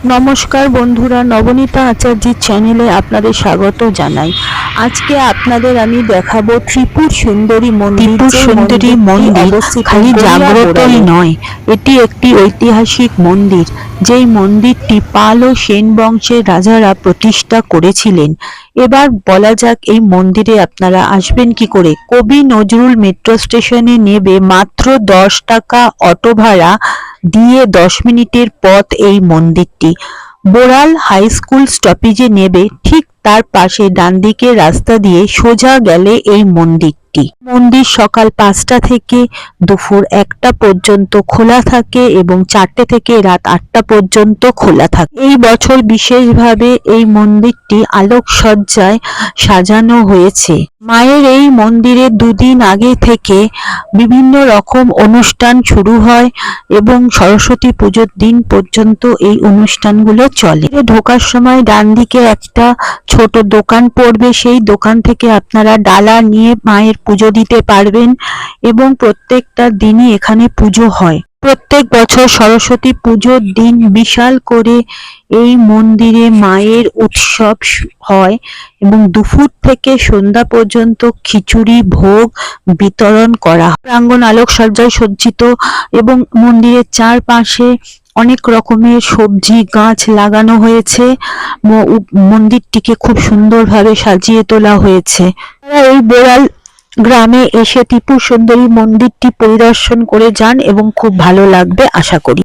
নমস্কার বন্ধুরা, নবনীতা আচার্যের চ্যানেলে আপনাদের স্বাগত জানাই। আজকে আপনাদের আমি দেখাবো ত্রিপুর সুন্দরী মন্দির। ত্রিপুর সুন্দরী মন্দির খালি জাগ্রতই নয়, এটি একটি ঐতিহাসিক মন্দির। যেই মন্দিরটি পাল ও সেন বংশের রাজারা প্রতিষ্ঠা করেছিলেন। এবার বলা যাক এই মন্দিরে আপনারা আসবেন কি করে। কবি নজরুল মেট্রো স্টেশনে নেবে মাত্র 10 টাকা অটো ভাড়া দিয়ে 10 মিনিটের পথ এই মন্দিরটি। বোড়াল হাই স্কুল স্টপেজে নেবে, ঠিক তার পাশে ডান দিকে রাস্তা দিয়ে সোজা গেলে এই মন্দিরটি। মন্দির সকাল 5টা থেকে দুপুর 1টা পর্যন্ত খোলা থাকে এবং 4টে থেকে রাত 8টা পর্যন্ত খোলা থাকে। এই বছর বিশেষভাবে এই মন্দিরটি আলোকসজ্জায় সাজানো হয়েছে। মায়ের এই মন্দিরে দুদিন আগে থেকে বিভিন্ন রকম অনুষ্ঠান শুরু হয় এবং সরস্বতী পুজোর দিন পর্যন্ত এই অনুষ্ঠানগুলো চলে। ঢোকার সময় ডান দিকে একটা ছোট দোকান পড়বে, সেই দোকান থেকে আপনারা ডালা নিয়ে মায়ের পুজো দিতে পারবেন এবং প্রত্যেকটা দিনই এখানে পুজো হয়। প্রত্যেক বছর সরস্বতী পুজোর দিন বিশাল করে এই মন্দিরে মায়ের উৎসব হয় এবং দুপুর থেকে সন্ধ্যা পর্যন্ত খিচুড়ি ভোগ বিতরণ করা হয়। প্রাঙ্গণ আলোকসজ্জায় সজ্জিত এবং মন্দিরের চারপাশে অনেক রকমের সবজি গাছ লাগানো হয়েছে। মন্দিরটিকে খুব সুন্দরভাবে সাজিয়ে তোলা হয়েছে। এই বোড়াল গ্রামে এসে ত্রিপুর সুন্দরী মন্দিরটি পরিদর্শন করে যান এবং খুব ভালো লাগবে আশা করি।